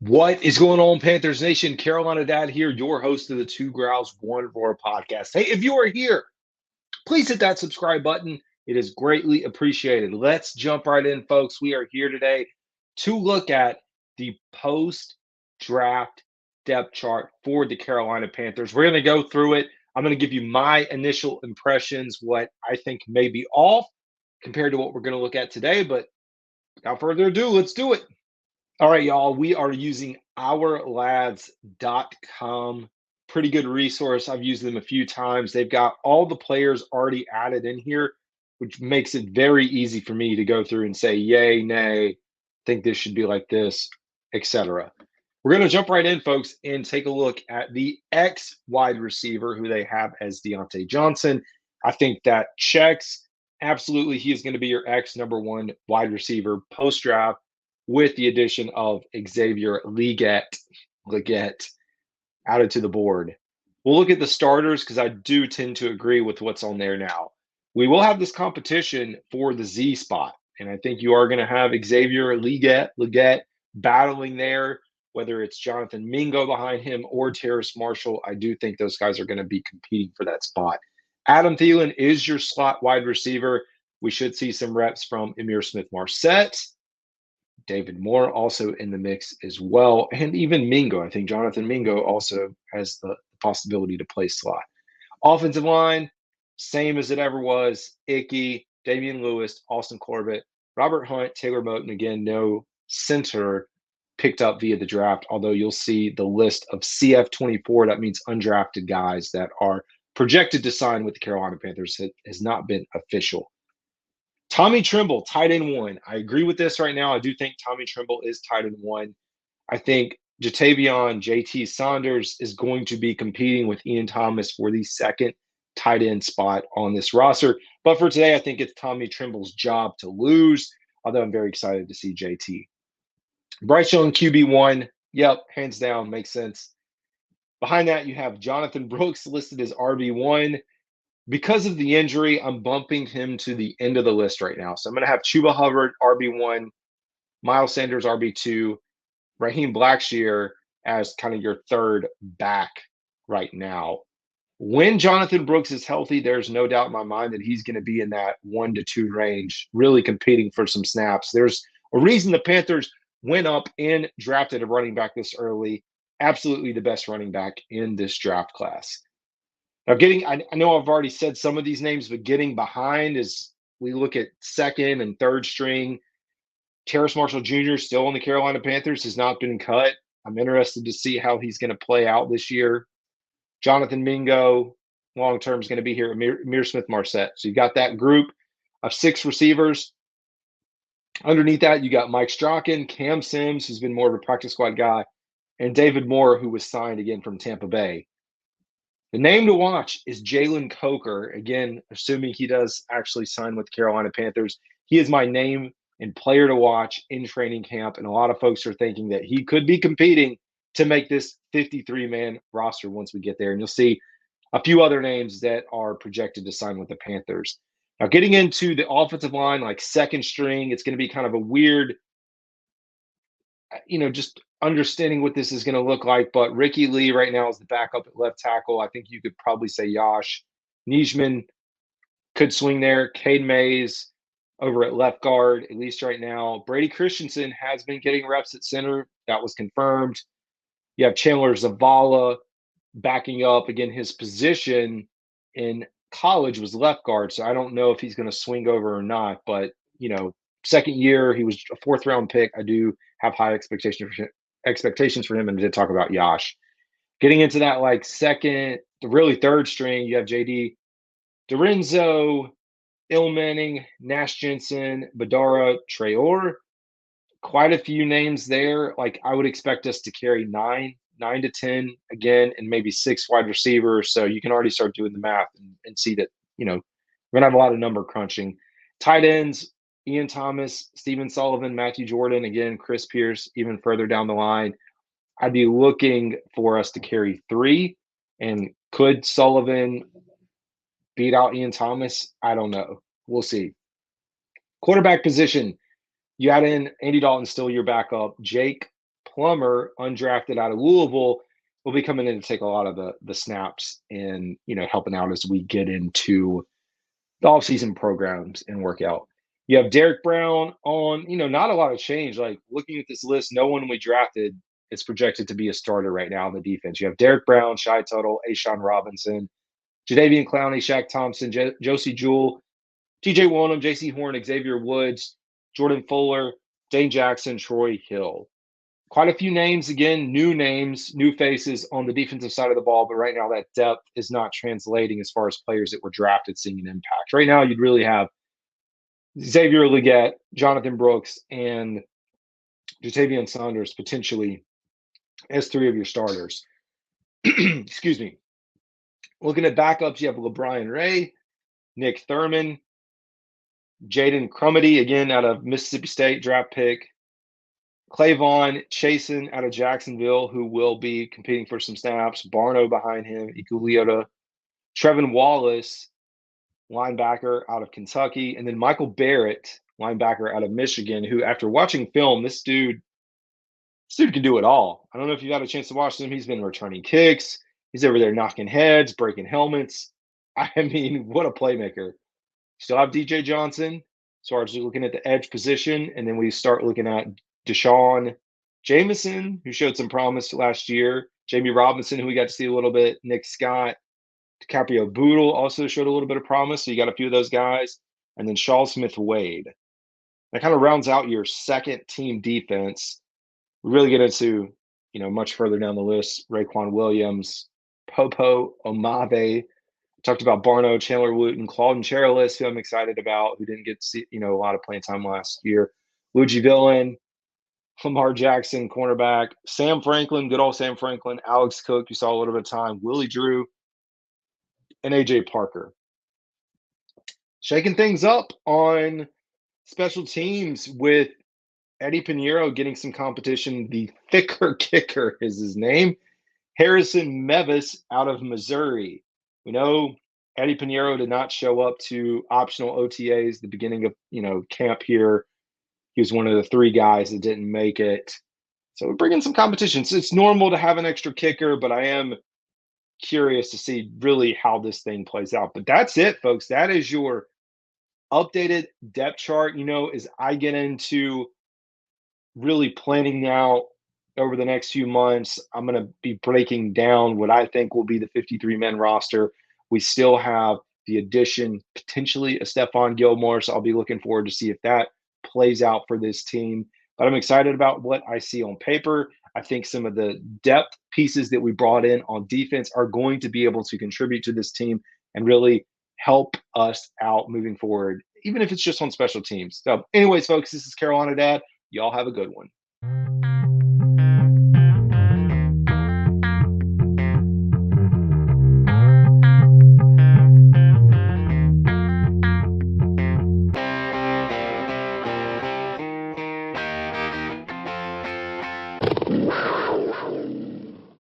What is going on, Panthers Nation? Carolina Dad here, your host of the Two Growls, One Roar podcast. Hey, if you are here, please hit that subscribe button. It is greatly appreciated. Let's jump right in, folks. We are here today to look at the post-draft depth chart for the Carolina Panthers. We're going to go through it. I'm going to give you my initial impressions, what I think may be off compared to what we're going to look at today. But without further ado, let's do it. All right, y'all, we are using ourlads.com. Pretty good resource. I've used them a few times. They've got all the players already added in here, which makes it very easy for me to go through and say, yay, nay, think this should be like this, etc. We're going to jump right in, folks, and take a look at the X wide receiver who they have as Deontay Johnson. I think that checks. Absolutely, he is going to be your X number one wide receiver post-draft, with the addition of Xavier Legette added to the board. We'll look at the starters because I do tend to agree with what's on there now. We will have this competition for the Z spot, and I think you are going to have Xavier Legette battling there, whether it's Jonathan Mingo behind him or Terrace Marshall. I do think those guys are going to be competing for that spot. Adam Thielen is your slot wide receiver. We should see some reps from Emir Smith-Marset. David Moore also in the mix as well. And even Mingo. I think Jonathan Mingo also has the possibility to play slot. Offensive line, same as it ever was. Icky, Damian Lewis, Austin Corbett, Robert Hunt, Taylor Moton. Again, no center picked up via the draft, although you'll see the list of CF24. That means undrafted guys that are projected to sign with the Carolina Panthers. It has not been official. Tommy Tremble, tight end one. I agree with this right now. I do think Tommy Tremble is tight end one. I think Jatavion JT Saunders is going to be competing with Ian Thomas for the second tight end spot on this roster. But for today, I think it's Tommy Tremble's job to lose, although I'm very excited to see JT. Bryce Young, QB1. Yep, hands down, makes sense. Behind that, you have Jonathan Brooks listed as RB1. Because of the injury, I'm bumping him to the end of the list right now. So I'm going to have Chuba Hubbard, RB1, Miles Sanders, RB2, Raheem Blackshear as kind of your third back right now. When Jonathan Brooks is healthy, there's no doubt in my mind that he's going to be in that 1 to 2 range, really competing for some snaps. There's a reason the Panthers went up and drafted a running back this early. Absolutely the best running back in this draft class. Now, I know I've already said some of these names, but getting behind as we look at second and third string. Terrace Marshall Jr. still on the Carolina Panthers, has not been cut. I'm interested to see how he's going to play out this year. Jonathan Mingo, long term, is going to be here. Amir Smith-Marset. So you've got that group of 6 receivers. Underneath that, you got Mike Strachan, Cam Sims, who's been more of a practice squad guy, and David Moore, who was signed again from Tampa Bay. The name to watch is Jalen Coker. Again, assuming he does actually sign with the Carolina Panthers. He is my name and player to watch in training camp, and a lot of folks are thinking that he could be competing to make this 53-man roster once we get there. And you'll see a few other names that are projected to sign with the Panthers. Now, getting into the offensive line, like second string, it's going to be kind of a weird, just understanding what this is going to look like. But Ricky Lee right now is the backup at left tackle. I think you could probably say Yash. Nijman could swing there. Cade Mays over at left guard, at least right now. Brady Christensen has been getting reps at center. That was confirmed. You have Chandler Zavala backing up. Again, his position in college was left guard, so I don't know if he's going to swing over or not. But, second year, he was a 4th-round pick. I do have high expectations for him, and I did talk about Yash. Getting into that, second, really third string, you have J.D. Dorenzo, Il Manning, Nash Jensen, Badara Traore. Quite a few names there. I would expect us to carry 9 to 10 again, and maybe 6 wide receivers. So you can already start doing the math and see that, we're going to have a lot of number crunching. Tight ends, Ian Thomas, Stephen Sullivan, Matthew Jordan, again, Chris Pierce, even further down the line. I'd be looking for us to carry 3. And could Sullivan beat out Ian Thomas? I don't know. We'll see. Quarterback position, you add in Andy Dalton, still your backup. Jake Plummer, undrafted out of Louisville, will be coming in to take a lot of the snaps and helping out as we get into the offseason programs and workout. You have Derek Brown on, not a lot of change. Like looking at this list, no one we drafted is projected to be a starter right now on the defense. You have Derek Brown, Shy Tuttle, Ashawn Robinson, Jadeveon Clowney, Shaq Thompson, Josie Jewell, TJ Wonnum, JC Horn, Xavier Woods, Jordan Fuller, Dane Jackson, Troy Hill. Quite a few names, again, new names, new faces on the defensive side of the ball, but right now that depth is not translating as far as players that were drafted seeing an impact. Right now, you'd really have Xavier Legette, Jonathan Brooks, and Jatavian Saunders potentially as three of your starters. Excuse me. Looking at backups, you have LeBron Ray, Nick Thurman, Jaden Crumedy, again out of Mississippi State, draft pick. Clavon Chasen out of Jacksonville, who will be competing for some snaps. Barno behind him, Ikuliota. Trevin Wallace, linebacker out of Kentucky. And then Michael Barrett, linebacker out of Michigan, who after watching film, this dude can do it all. I don't know if you got a chance to watch him. He's been returning kicks. He's over there knocking heads, breaking helmets. I mean, what a playmaker. Still have DJ Johnson as far as looking at the edge position. And then we start looking at Deshaun Jameson, who showed some promise last year. Jamie Robinson, who we got to see a little bit. Nick Scott. DiCaprio Boodle also showed a little bit of promise. So you got a few of those guys. And then Shaw Smith Wade. That kind of rounds out your second team defense. We really get into, much further down the list. Raekwon Williams, Popo Omave. Talked about Barno, Chandler Wooten, Claude Cherilus, who I'm excited about, who didn't get to see, a lot of playing time last year. Luigi Villan, Lamar Jackson, cornerback. Sam Franklin, good old Sam Franklin. Alex Cook, you saw a little bit of time. Willie Drew, and AJ Parker. Shaking things up on special teams with Eddie Pinheiro getting some competition. The thicker kicker is his name. Harrison Mevis out of Missouri. We know Eddie Pinheiro did not show up to optional OTAs the beginning of, camp here. He was one of the three guys that didn't make it. So we're bringing some competition. So it's normal to have an extra kicker, but I am curious to see really how this thing plays out. But that's it, folks. That is your updated depth chart. As I get into really planning now over the next few months, I'm going to be breaking down what I think will be the 53-man roster. We still have the addition potentially of Stephon Gilmore, so I'll be looking forward to see if that plays out for this team. But I'm excited about what I see on paper. I think some of the depth pieces that we brought in on defense are going to be able to contribute to this team and really help us out moving forward, even if it's just on special teams. So anyways, folks, this is Carolina Dad. Y'all have a good one.